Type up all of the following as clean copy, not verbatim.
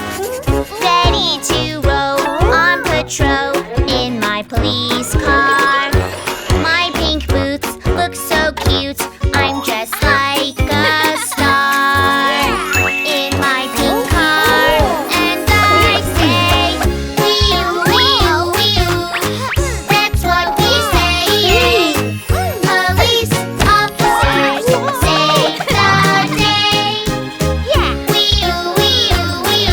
Ready to roll on patrol in my police car. My pink boots look so cute, I'm dressed like a star. In my pink car, and I say, wee-oo, wee-oo, wee-oo. That's what we say. Police officers save the day. Yeah. Wee-oo, wee-oo, wee-oo.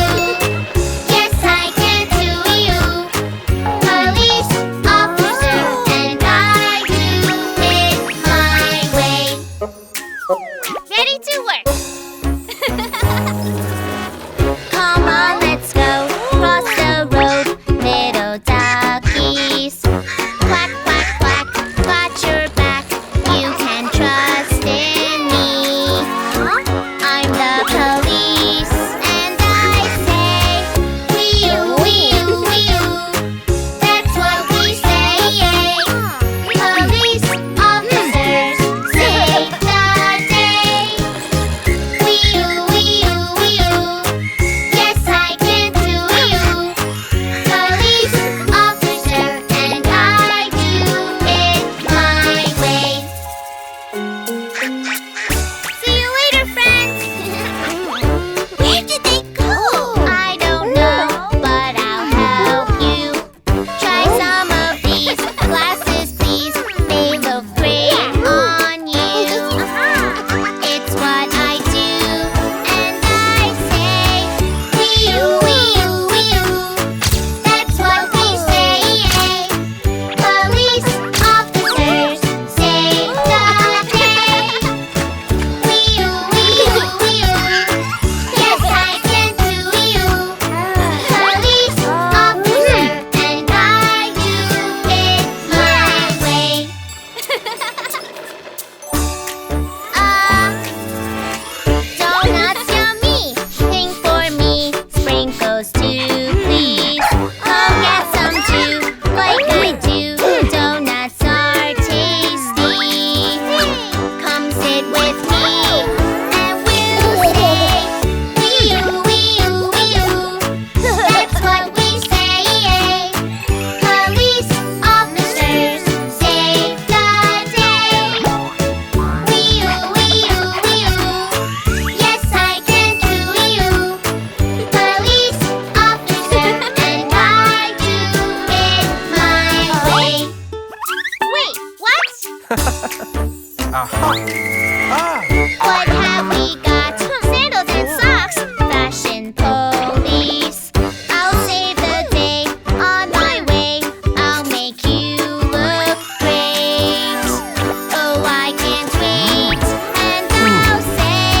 Donuts yummy. Pink for me. Sprinkles too, please. Come get some too, like I do. Donuts are tasty. Come sit with me, and we'll say, wee-oo, wee-oo, wee-oo. That's what we say. Police officers save the day. Wee-oo, wee-oo, wee-oo. Yes, I can do wee-oo. Police officer, and I do it my way. Wait, what? Aha! Ah! What have we got? Sandals and socks. Fashion police. I'll save the day on my way. I'll make you look great. Oh, I can't wait. And I'll say,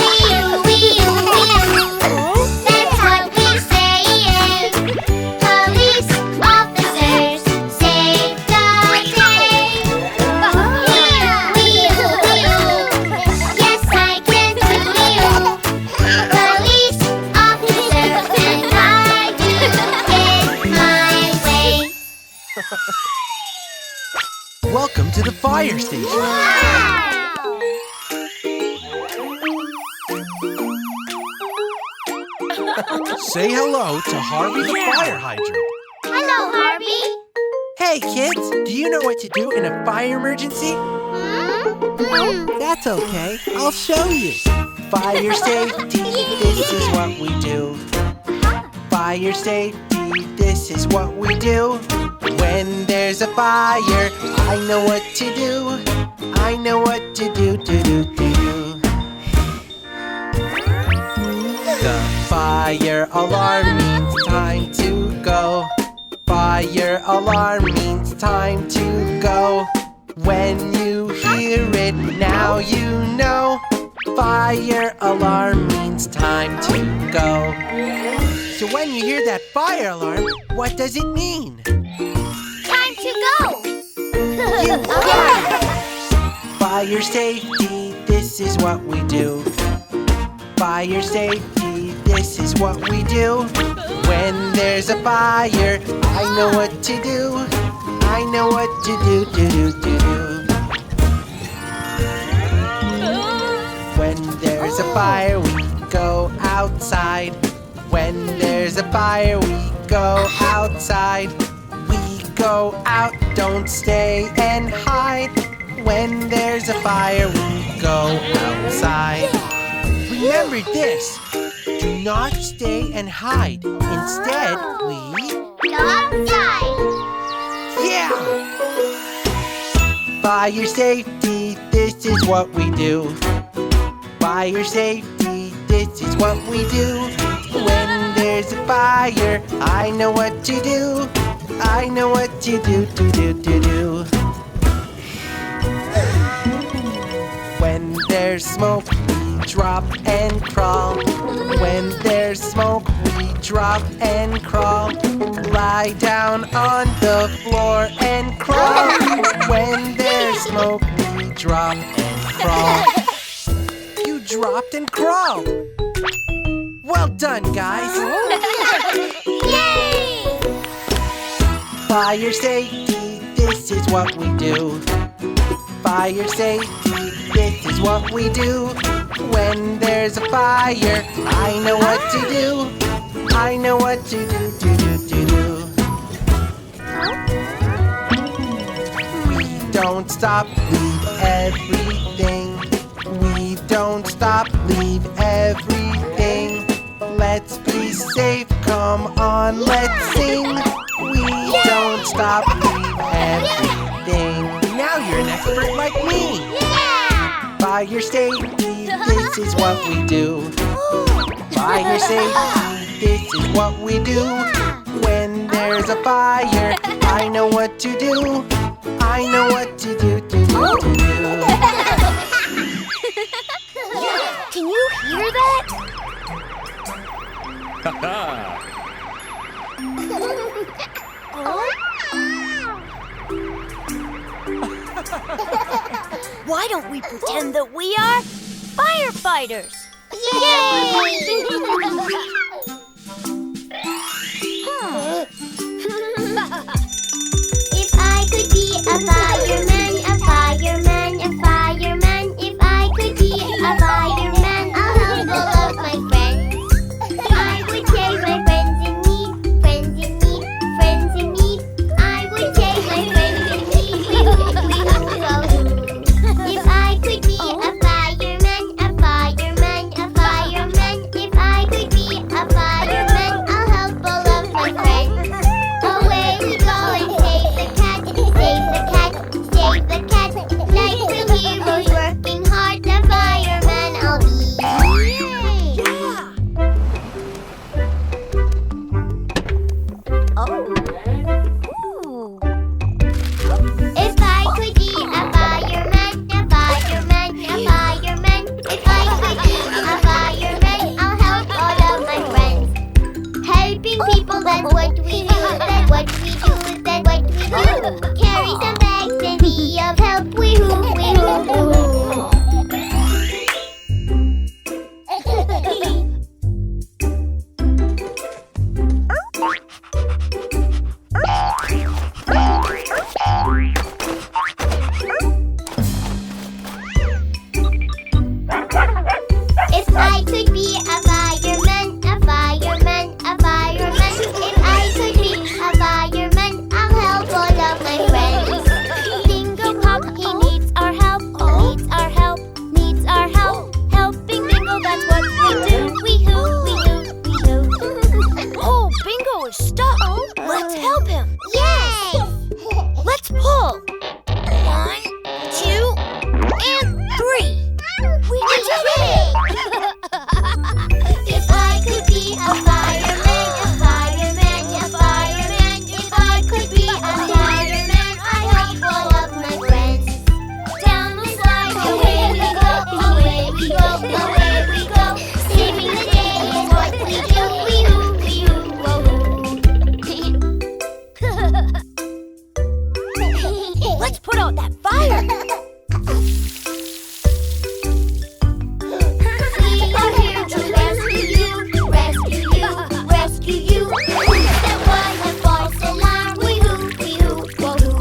wee-oo, wee-oo, wee-oo. That's what we say. Police officers save the day. Wee-oo, wee-oo, wee-oo. Yes, I can do wee-oo. Police officer, and I do it my way. Welcome to the fire station. Wow! Say hello to Harvey the fire hydrant. Hello, Harvey. Hey kids, do you know what to do in a fire emergency? That's okay, I'll show you. Fire safety, this is what we do. Fire safety, this is what we do. When there's a fire, I know what to do. I know what to do, do. The fire alarm means time to go. Fire alarm means time to go. When you hear it, now you know. Fire alarm means time to go. So when you hear that fire alarm, what does it mean? Time to go. You got it! Fire safety, this is what we do. Fire safety, this is what we do. When there's a fire, I know what to do. I know what to do. When there's a fire, we go outside. When there's a fire, we go outside. We go out, don't stay and hide. When there's a fire, we go outside. Remember this, do not stay and hide. Instead, we... Go outside. Yeah! Fire safety, this is what we do. Fire safety, this is what we do. When there's a fire, I know what to do. I know what to do. When there's smoke, we drop and crawl. When there's smoke, we drop and crawl. Lie down on the floor and crawl. When there's smoke, we drop and crawl. You dropped and crawled. Well done, guys. Yay! Fire safety, this is what we do. Fire safety, this is what we do. When there's a fire, I know what to do. I know what to do. We don't stop, leave everything. We don't stop, leave everything. Let's be safe, come on, let's sing. We don't stop, leave everything. Now you're an expert like me. Yeah! Fire safety, this is what we do. Fire safety, this is what we do. When there's a fire, I know what to do. I know what to do. Can you hear that? Why don't we pretend that we are firefighters? If I could be a fireman, a fireman, a fireman. If I could be a fireman, I'll help all of my friends. I would save my friends in need, friends in need, friends in need. I would save my friends in need. If I could be a fireman, a fireman, a fireman. If I could be a fireman, I'll help all of my friends. Away we go and save the cat, save the cat, save the cat. Like the heroes working hard, the fireman I'll be. If I could be a fireman, a fireman, a fireman. If I could be a fireman, I'll help all of my friends. Helping people, that's what we do, that's what we do, that's what we do. Carry some bags and be of help, wee-hoo, wee-hoo, wee-hoo. If I could be a fireman, a fireman, a fireman. If I could be a fireman, I'll help all of my friends. Dingo Hop, he needs our help, needs our help, needs our help. Helping Bingo, that's what we do. Wee-hoo, wee-hoo, wee-hoo. Oh, Bingo is stuck. Let's help him. Yay! Let's pull. 1, 2, and 3. We did it! If I could be a fireman, a fireman, a fireman. If I could be a fireman, I'd help all of my friends. Down the slide, away we go, away we go, away we go. Saving the day is what we do. Wee-hoo, wee-hoo, whoa-hoo. Let's put out that fire. We are here to rescue you, rescue you, rescue you. Step one, a false alarm. Wee-hoo, wee-hoo, whoa-hoo.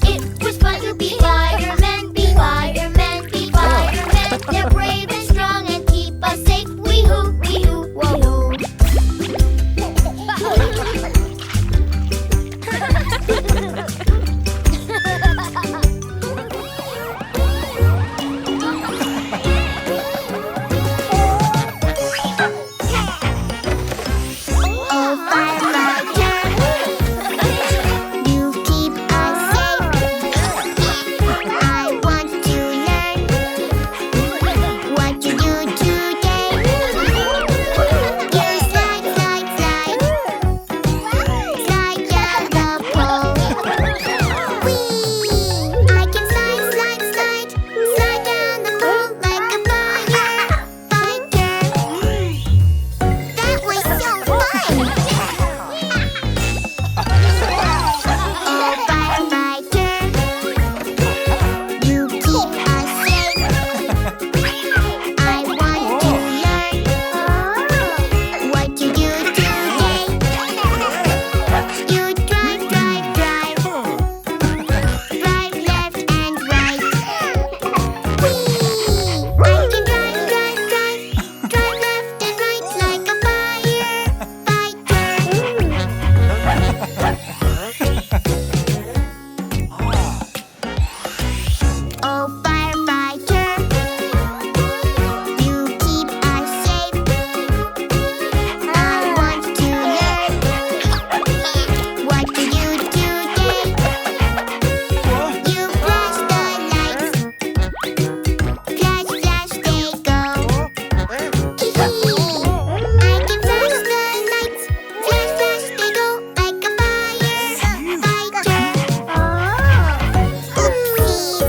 It was fun to be firemen, be firemen, be firemen. They're brave and strong and keep us safe. Wee-hoo, wee-hoo, whoa-hoo. Oh, firefighter, you keep us safe. I want to learn what you do today. You slide, slide, slide, slide down the pole. Whee! I can slide, slide, slide, slide down the pole like a firefighter. That was so fun! Oh, firefighter, you keep us safe. I want to learn what you do today. You drive, drive, drive, drive left and right. Whee! I can drive, drive, drive, drive left and right like a Oh, firefighter, you keep us safe. I want to learn what you do today. You flash the lights, flash, flash, they go. I can flash the lights, flash, flash, they go like a firefighter. Oopsies.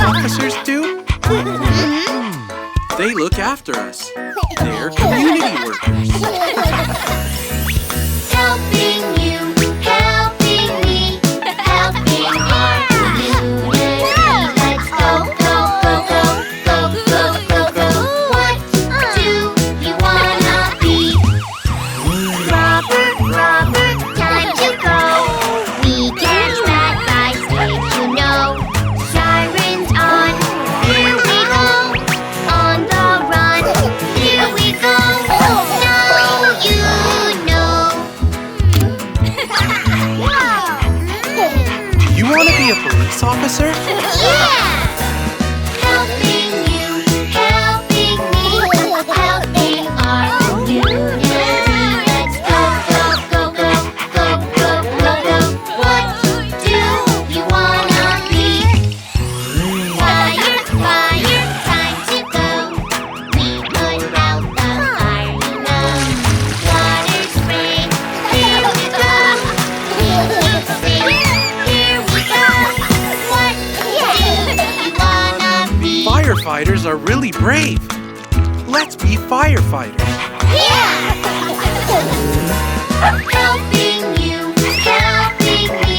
officers do? They look after us. They're community workers. Helping you, helping me, helping our community. Let's go, go, go, go, go, go, go, go. What do you wanna be? Robert, Robert, time to go. We catch bad guys, did you know? Sirens on, here we go. On the run, here we go. Now you know. You want to be a police officer? Yeah! Helping you, helping me, helping our community. Let's go, go, go, go, go, go, go, go. What do you wanna be? Fire, fire, time to go. We put out the fire, you know. Water spray, here we go. Music sing, here we go. What do you wanna be? Firefighters are really brave. Let's be firefighters. Yeah! Helping you, helping me,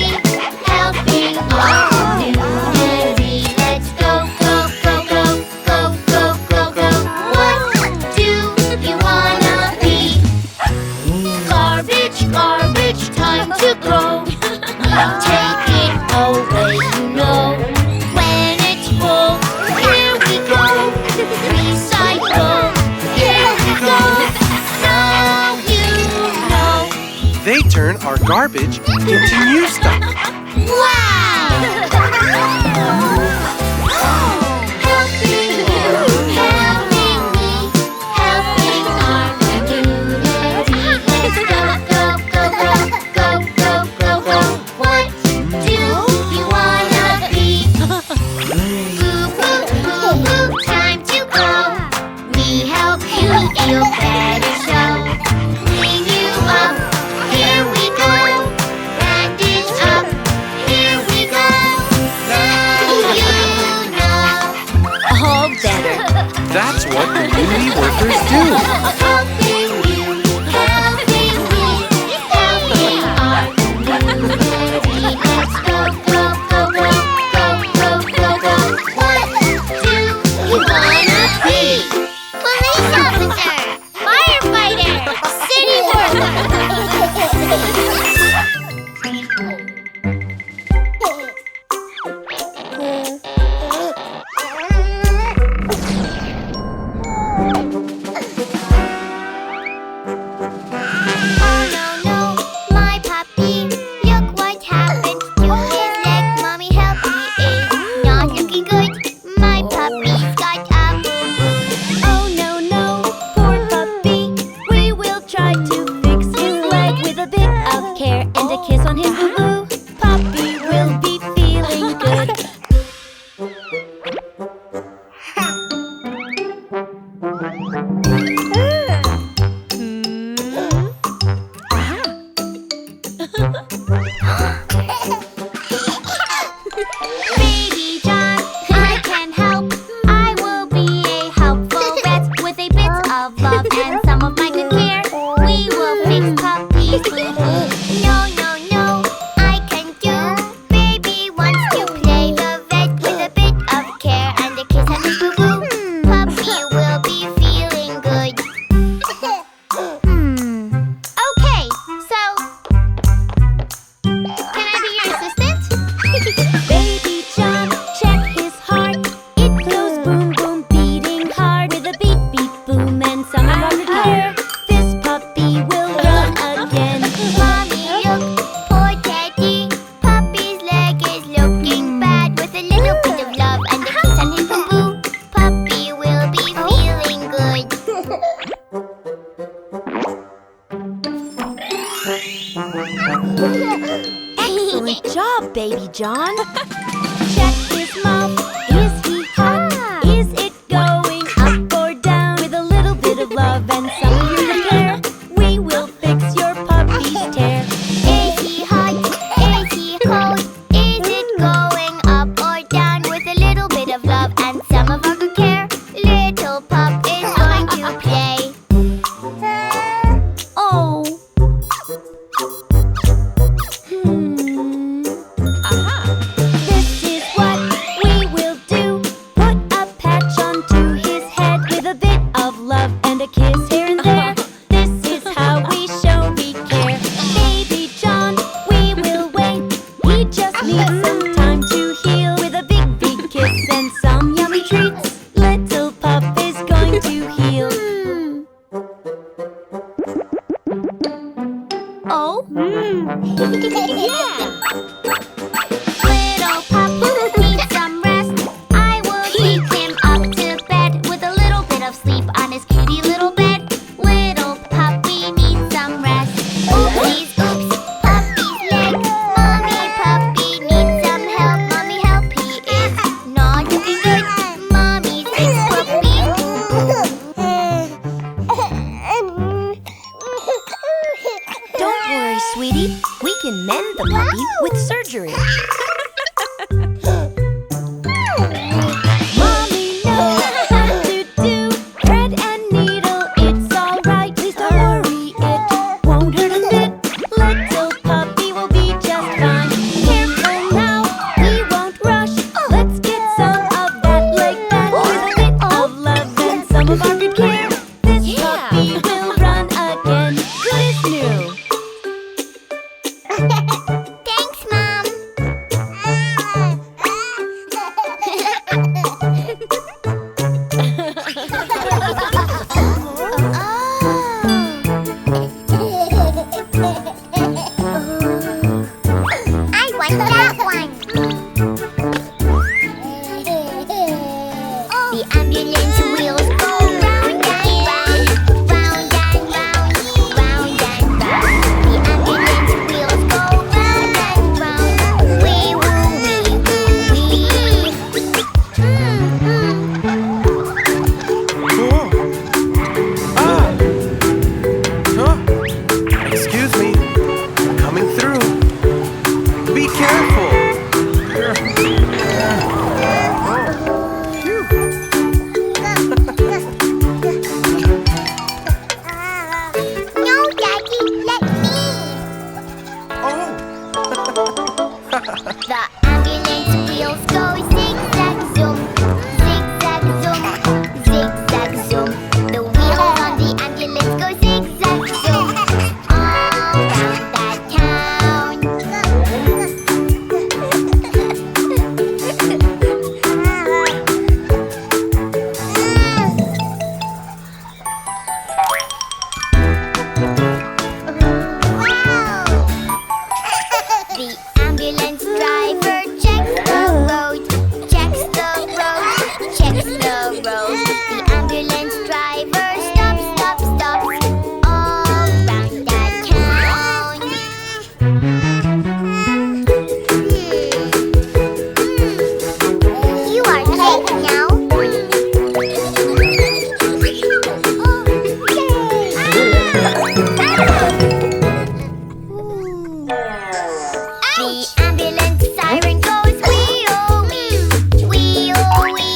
helping our community. Let's go, go, go, go, go, go, go, go. What do you wanna be? Garbage, garbage, time to go. Take it away, you know. When it's full, here we go. Recycle, here we go. Now you know. They turn our garbage into new stuff. Wow! Helping you, helping me, helping our community. Let's go, go, go, go, go, go, go, go. What do you wanna be? Boo, boo, boo, boo, time to go. We help you feel better, so clean you up. Here we go. Bandage up. Here we go. Now you know. All better. That's what community workers do. Helping you, helping me, helping our community. Let's go, go, go, go, go, go, go, go. What do you wanna be? Police officer, firefighter, city worker. Oh no, no, my puppy, look what happened to his leg. Mommy, help me, it's not looking good. My puppy's got a boo-boo. Oh no, no, poor puppy. We will try to fix his leg with a bit of care and a kiss on his boo-boo. Puppy will be feeling good. Baby John, I can help. I will be a helpful vet with a bit of love and some of my good care. We will fix puppy's boo-boo Excellent job, Baby John. Check his mouth. Is he hot? Is it going up or down? With a little bit of love and some of your care, we will fix your puppy's tear. Is he hot? Is he cold? Is it going up or down? With a little bit of love and some of our good care, little pup is going to play. Oh. This is what we will do. Put a patch onto his head with a bit of love and a kiss here and there. This is how we show we care. Baby John, we will wait. He just needs some time to heal. With a big, big kiss and some yummy treats, little pup is going to heal. Oh? Little pup needs some rest. I will take him up to bed with a little bit of sleep on his kitty little bed. Little puppy needs some rest. Oopsies, oops, puppy's leg. Mommy puppy needs some help. Mommy help, he is not looking good. Mommy's big puppy. Don't worry, sweetie. We can mend the puppy with surgery. Mommy knows what to do. Thread and needle, it's all right. Please don't worry, it won't hurt a bit. Little puppy will be just fine. Careful now, we won't rush. Let's get some of that leg back with a bit of love and some of our good care. This puppy will run again, good as new. Thanks, Mom. I want that one. The ambulance wheels go round and round, round and round, round and round. The ambulance wheels go round and round. Wee woo wee woo wee. Excuse me. Coming through. Be careful. No, Daddy, let me. Oh. The ambulance wheels go zigzag zoom, zigzag zoom, zigzag zoom. The wheels on the ambulance go zigzag zoom all around that town. The ambulance driver checks the road, checks the road, checks the road. The ambulance driver stops, stops, stops all around that town. You are safe now. The ambulance siren goes wee-oh-wee, wee-oh-wee,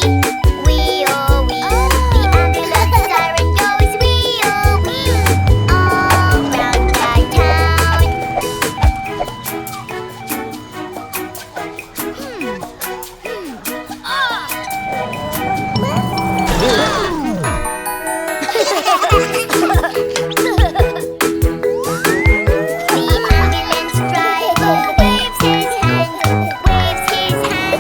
wee-oh-wee. The ambulance siren goes wee-oh-wee all round that town. The ambulance driver waves his hand, waves his hand,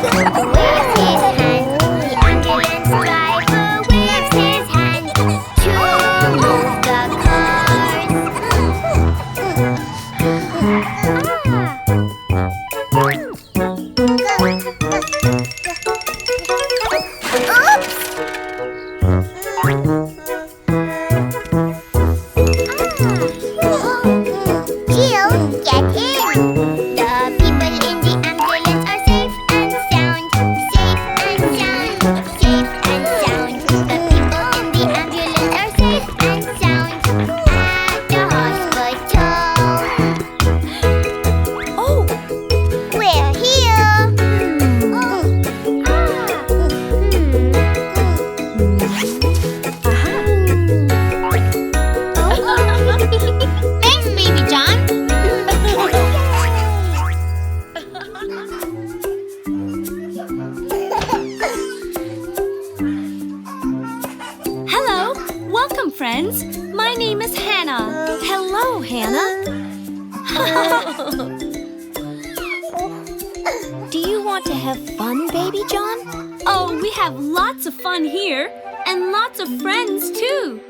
waves his hand. The ambulance driver waves his hand to move the cars. Jill, get in. Do you want to have fun, Baby John? Oh, we have lots of fun here, and lots of friends too.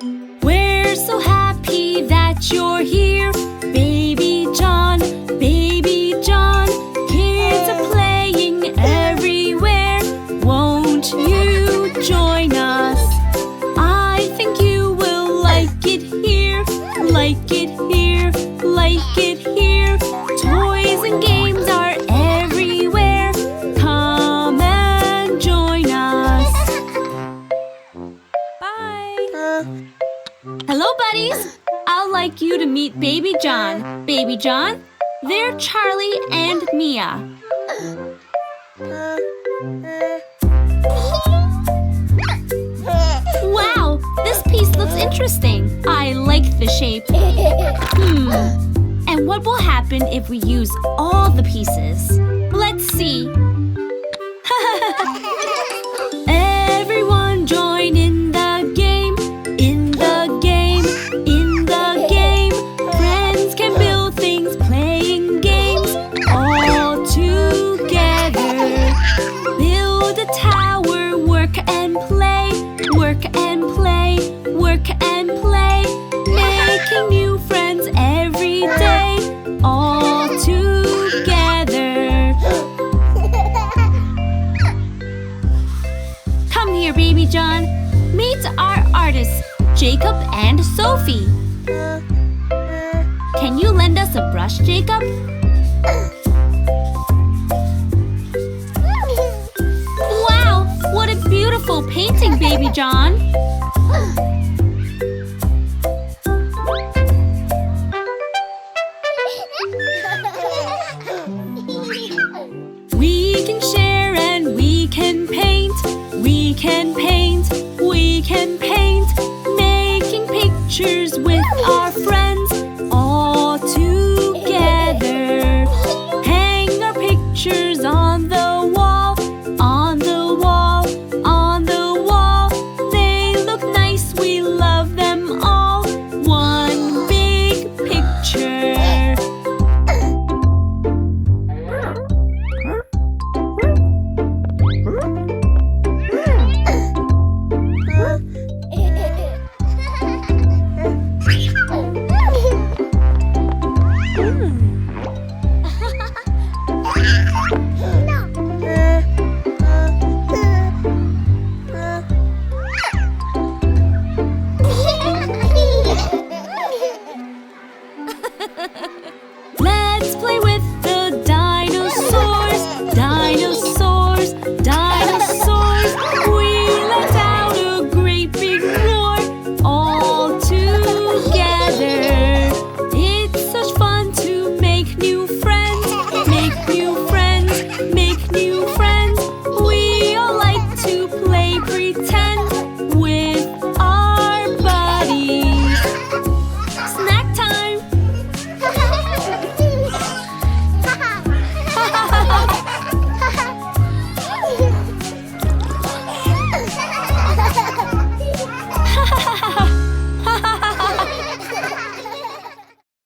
We're so happy that you're here, Baby John, Baby John. Kids are playing everywhere. Won't you join us? I think you will like it here, like it here, like it here. Toys and games are everywhere. Come and join us. Bye. Hello, buddies. I'd like you to meet Baby John. Baby John, they're Charlie and Mia. Wow, this piece looks interesting. I like the shape. And what will happen if we use all the pieces? Let's see. Everyone join in the game, in the game, in the game. Friends can build things, playing games all together. Build a tower, work and play, work and play, work and play. Making new friends every day, all together. Come here, Baby John. Meet our artists, Jacob and Sophie. Can you lend us a brush, Jacob? Wow, what a beautiful painting, Baby John. We can share and we can paint. We can paint, we can paint. Making pictures with our friends all together. Hang our pictures on the wall, on the wall, on the wall. They look nice, we love them all. One big picture. Let's play with the dinosaurs, dinosaurs, dinosaurs. We let out a great big roar, all together. It's such fun to make new friends, make new friends, make new friends. We all like to play pretend.